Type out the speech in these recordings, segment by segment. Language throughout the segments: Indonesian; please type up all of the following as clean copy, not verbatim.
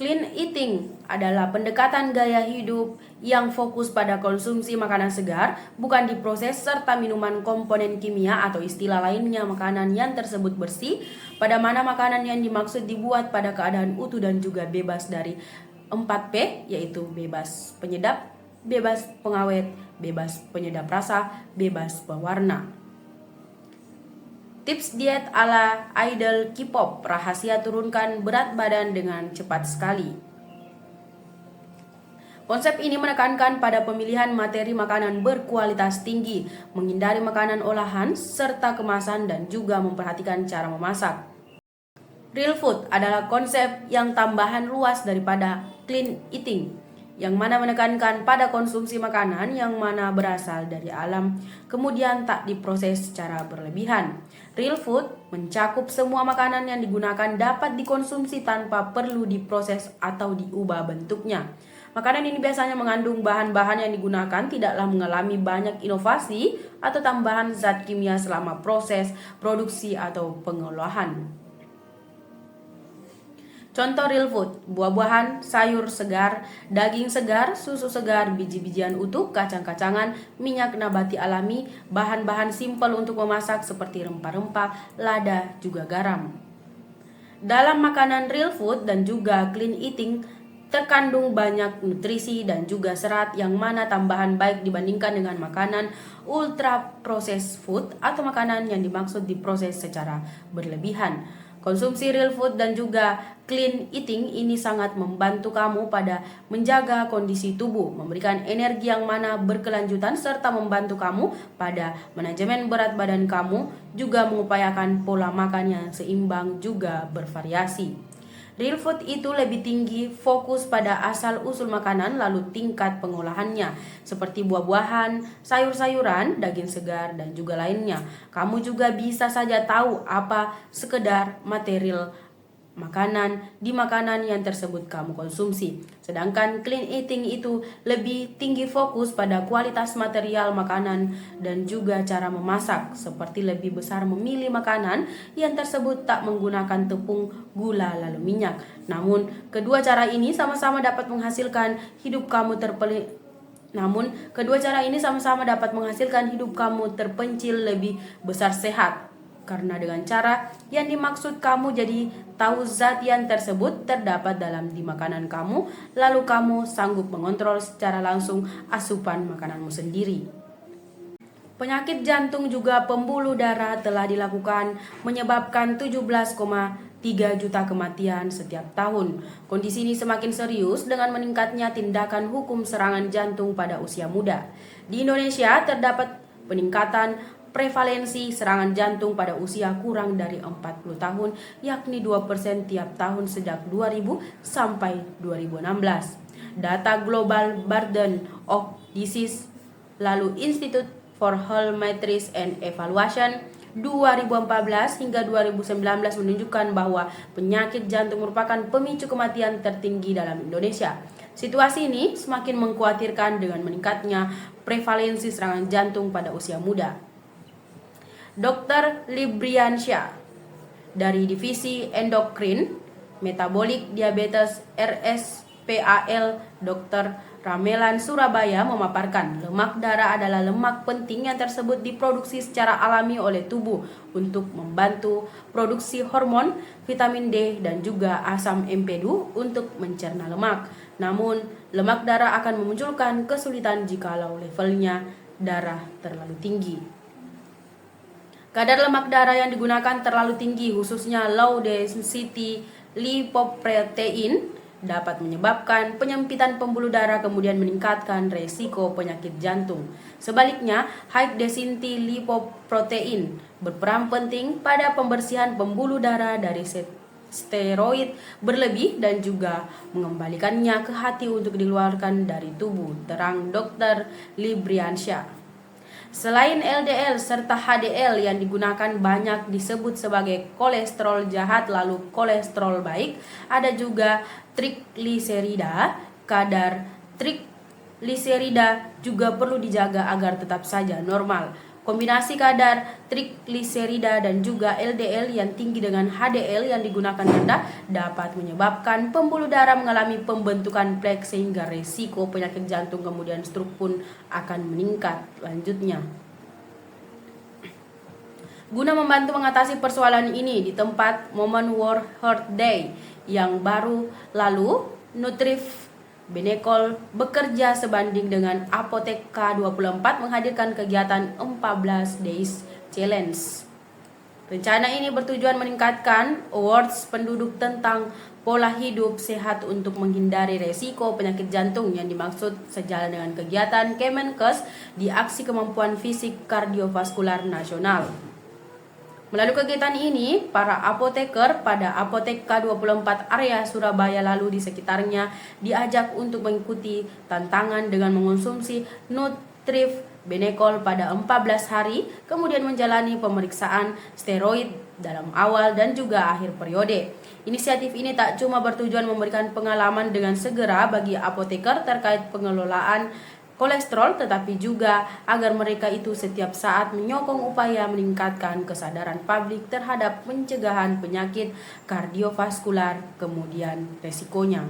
Clean eating adalah pendekatan gaya hidup yang fokus pada konsumsi makanan segar, bukan diproses, serta minuman komponen kimia atau istilah lainnya makanan yang tersebut bersih, pada mana makanan yang dimaksud dibuat pada keadaan utuh dan juga bebas dari 4P, yaitu bebas penyedap, bebas pengawet, bebas penyedap rasa, bebas pewarna. Tips diet ala idol K-pop, rahasia turunkan berat badan dengan cepat sekali. Konsep ini menekankan pada pemilihan materi makanan berkualitas tinggi, menghindari makanan olahan serta kemasan dan juga memperhatikan cara memasak. Real food adalah konsep yang tambahan luas daripada clean eating, yang mana menekankan pada konsumsi makanan yang mana berasal dari alam, kemudian tak diproses secara berlebihan. Real food mencakup semua makanan yang digunakan dapat dikonsumsi tanpa perlu diproses atau diubah bentuknya. Makanan ini biasanya mengandung bahan-bahan yang digunakan tidaklah mengalami banyak inovasi atau tambahan zat kimia selama proses, produksi, atau pengolahan. Contoh real food: buah-buahan, sayur segar, daging segar, susu segar, biji-bijian utuh, kacang-kacangan, minyak nabati alami, bahan-bahan simpel untuk memasak seperti rempah-rempah, lada, juga garam. Dalam makanan real food dan juga clean eating terkandung banyak nutrisi dan juga serat, yang mana tambahan baik dibandingkan dengan makanan ultra processed food atau makanan yang dimaksud diproses secara berlebihan. Konsumsi real food dan juga clean eating ini sangat membantu kamu pada menjaga kondisi tubuh, memberikan energi yang mana berkelanjutan, serta membantu kamu pada manajemen berat badan kamu, juga mengupayakan pola makan yang seimbang juga bervariasi. Real food itu lebih tinggi fokus pada asal-usul makanan lalu tingkat pengolahannya, seperti buah-buahan, sayur-sayuran, daging segar, dan juga lainnya. Kamu juga bisa saja tahu apa sekedar material makanan di makanan yang tersebut kamu konsumsi. Sedangkan clean eating itu lebih tinggi fokus pada kualitas material makanan dan juga cara memasak, seperti lebih besar memilih makanan yang tersebut tak menggunakan tepung, gula, lalu minyak. Namun, kedua cara ini sama-sama dapat menghasilkan hidup kamu terpencil lebih besar sehat. Karena dengan cara yang dimaksud kamu jadi tahu zat yang tersebut terdapat dalam di makanan kamu, lalu kamu sanggup mengontrol secara langsung asupan makananmu sendiri. Penyakit jantung juga pembuluh darah telah dilakukan menyebabkan 17,3 juta kematian setiap tahun. Kondisi ini semakin serius dengan meningkatnya tindakan hukum serangan jantung pada usia muda. Di Indonesia terdapat peningkatan prevalensi serangan jantung pada usia kurang dari 40 tahun, yakni 2% tiap tahun sejak 2000 sampai 2016. Data Global Burden of Disease lalu Institute for Health Metrics and Evaluation 2014 hingga 2019 menunjukkan bahwa penyakit jantung merupakan pemicu kematian tertinggi dalam Indonesia. Situasi ini semakin mengkhawatirkan dengan meningkatnya prevalensi serangan jantung pada usia muda. Dr. Libriansyah dari Divisi Endokrin, Metabolik Diabetes RSPAL Dr. Ramelan Surabaya memaparkan, lemak darah adalah lemak penting yang tersebut diproduksi secara alami oleh tubuh untuk membantu produksi hormon, vitamin D, dan juga asam empedu untuk mencerna lemak. Namun, lemak darah akan memunculkan kesulitan jikalau levelnya darah terlalu tinggi. Kadar lemak darah yang digunakan terlalu tinggi, khususnya low density lipoprotein, dapat menyebabkan penyempitan pembuluh darah kemudian meningkatkan resiko penyakit jantung. Sebaliknya, high density lipoprotein berperan penting pada pembersihan pembuluh darah dari steroid berlebih dan juga mengembalikannya ke hati untuk dikeluarkan dari tubuh, terang Dr. Libriansyah. Selain LDL serta HDL yang digunakan banyak disebut sebagai kolesterol jahat lalu kolesterol baik, ada juga trigliserida. Kadar trigliserida juga perlu dijaga agar tetap saja normal. Kombinasi kadar trigliserida dan juga LDL yang tinggi dengan HDL yang digunakan rendah dapat menyebabkan pembuluh darah mengalami pembentukan plak sehingga resiko penyakit jantung kemudian stroke pun akan meningkat lanjutnya. Guna membantu mengatasi persoalan ini di tempat momen World Heart Day yang baru lalu, Nutrif Benecol bekerja sebanding dengan Apotek K24 menghadirkan kegiatan 14 Days Challenge. Rencana ini bertujuan meningkatkan awareness penduduk tentang pola hidup sehat untuk menghindari resiko penyakit jantung yang dimaksud sejalan dengan kegiatan Kemenkes di Aksi Kemampuan Fisik Kardiovaskular Nasional. Melalui kegiatan ini, para apoteker pada Apotek K24 area Surabaya lalu di sekitarnya diajak untuk mengikuti tantangan dengan mengonsumsi Nutrif Benecol pada 14 hari, kemudian menjalani pemeriksaan steroid dalam awal dan juga akhir periode. Inisiatif ini tak cuma bertujuan memberikan pengalaman dengan segera bagi apoteker terkait pengelolaan kolesterol, tetapi juga agar mereka itu setiap saat menyokong upaya meningkatkan kesadaran publik terhadap pencegahan penyakit kardiovaskular kemudian resikonya.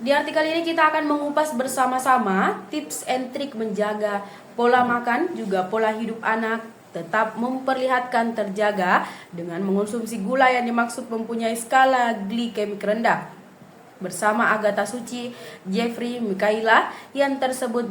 Di artikel ini kita akan mengupas bersama-sama tips and trik menjaga pola makan juga pola hidup anak tetap memperlihatkan terjaga dengan mengonsumsi gula yang dimaksud mempunyai skala glikemik rendah. Bersama Agatha Suci, Jeffrey, Mikaela yang tersebut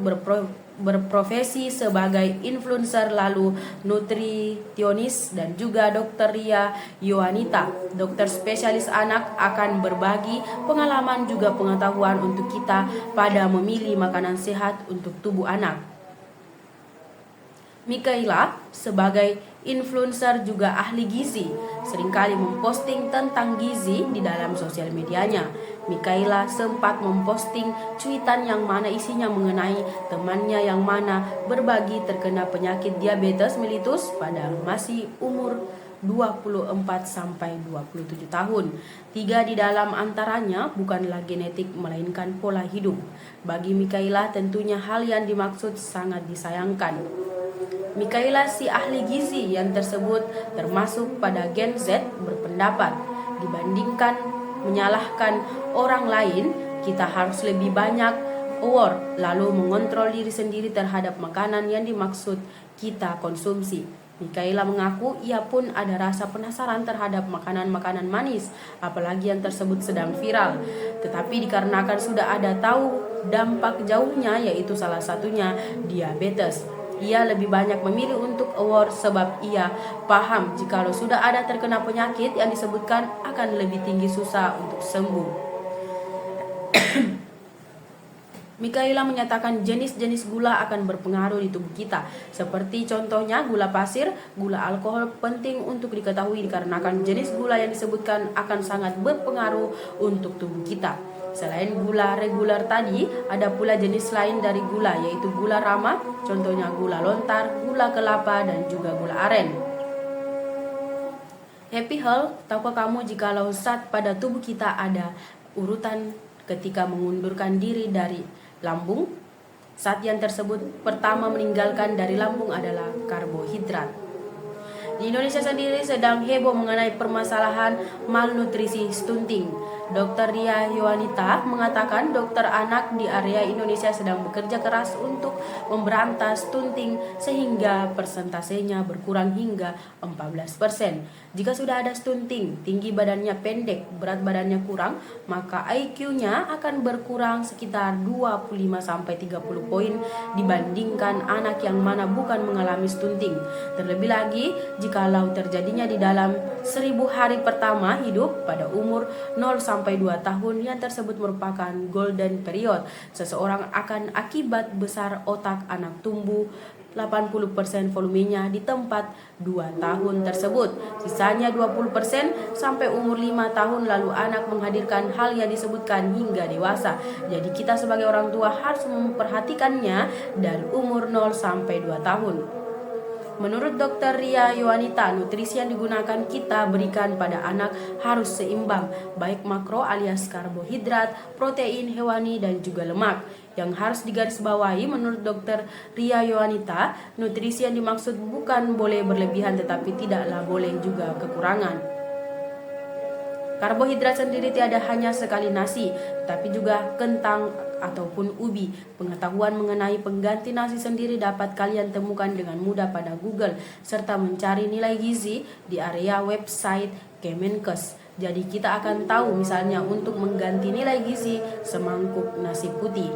berprofesi sebagai influencer lalu nutritionis dan juga Dr. Ria Yohanita, dokter spesialis anak akan berbagi pengalaman juga pengetahuan untuk kita pada memilih makanan sehat untuk tubuh anak. Mikaela sebagai influencer juga ahli gizi, seringkali memposting tentang gizi di dalam sosial medianya. Mikaela sempat memposting cuitan yang mana isinya mengenai temannya yang mana berbagi terkena penyakit diabetes mellitus pada masih umur 24 sampai 27 tahun. 3 di dalam antaranya bukanlah genetik melainkan pola hidup. Bagi Mikaela tentunya hal yang dimaksud sangat disayangkan. Mikaela si ahli gizi yang tersebut termasuk pada Gen Z berpendapat dibandingkan menyalahkan orang lain, kita harus lebih banyak aware lalu mengontrol diri sendiri terhadap makanan yang dimaksud kita konsumsi. Mikaela mengaku ia pun ada rasa penasaran terhadap makanan-makanan manis, apalagi yang tersebut sedang viral. Tetapi dikarenakan sudah ada tahu dampak jauhnya, yaitu salah satunya diabetes, ia lebih banyak memilih untuk aware sebab ia paham jikalau sudah ada terkena penyakit yang disebutkan akan lebih tinggi susah untuk sembuh. Mikaela menyatakan jenis-jenis gula akan berpengaruh di tubuh kita. Seperti contohnya gula pasir, gula alkohol penting untuk diketahui dikarenakan jenis gula yang disebutkan akan sangat berpengaruh untuk tubuh kita. Selain gula reguler tadi, ada pula jenis lain dari gula, yaitu gula rama, contohnya gula lontar, gula kelapa, dan juga gula aren. Happy Health, tahukah kamu jikalau zat pada tubuh kita ada urutan ketika mengundurkan diri dari lambung? Zat yang tersebut pertama meninggalkan dari lambung adalah karbohidrat. Di Indonesia sendiri sedang heboh mengenai permasalahan malnutrisi stunting. Dr. Ria Yohanita mengatakan dokter anak di area Indonesia sedang bekerja keras untuk memberantas stunting sehingga persentasenya berkurang hingga 14%. Jika sudah ada stunting, tinggi badannya pendek, berat badannya kurang, maka IQ-nya akan berkurang sekitar 25-30 poin dibandingkan anak yang mana bukan mengalami stunting. Terlebih lagi, jikalau terjadinya di dalam 1000 hari pertama hidup pada umur 0-2 tahun yang tersebut merupakan golden period. Seseorang akan akibat besar otak anak tumbuh 80% volumenya di tempat 2 tahun tersebut. Sisanya 20% sampai umur 5 tahun lalu anak menghadirkan hal yang disebutkan hingga dewasa. Jadi kita sebagai orang tua harus memperhatikannya dari umur 0-2 tahun. Menurut Dr. Ria Yowanita, nutrisi yang digunakan kita berikan pada anak harus seimbang, baik makro alias karbohidrat, protein hewani, dan juga lemak. Yang harus digarisbawahi menurut Dr. Ria Yowanita, nutrisi yang dimaksud bukan boleh berlebihan tetapi tidaklah boleh juga kekurangan. Karbohidrat sendiri tiada hanya sekali nasi, tapi juga kentang ataupun ubi. Pengetahuan mengenai pengganti nasi sendiri dapat kalian temukan dengan mudah pada Google, serta mencari nilai gizi di area website Kemenkes. Jadi kita akan tahu misalnya untuk mengganti nilai gizi semangkuk nasi putih.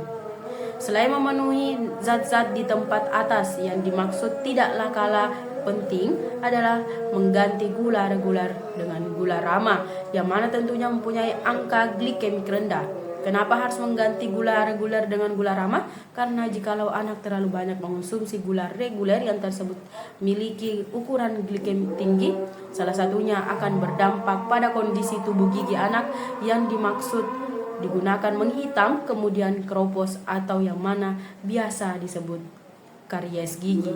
Selain memenuhi zat-zat di tempat atas, yang dimaksud tidaklah kalah penting adalah mengganti gula reguler dengan gula ramah, yang mana tentunya mempunyai angka glikemik rendah. Kenapa harus mengganti gula reguler dengan gula ramah? Karena jikalau anak terlalu banyak mengonsumsi gula reguler yang tersebut memiliki ukuran glikemik tinggi, salah satunya akan berdampak pada kondisi tubuh gigi anak yang dimaksud digunakan menghitam, kemudian keropos atau yang mana biasa disebut karies gigi.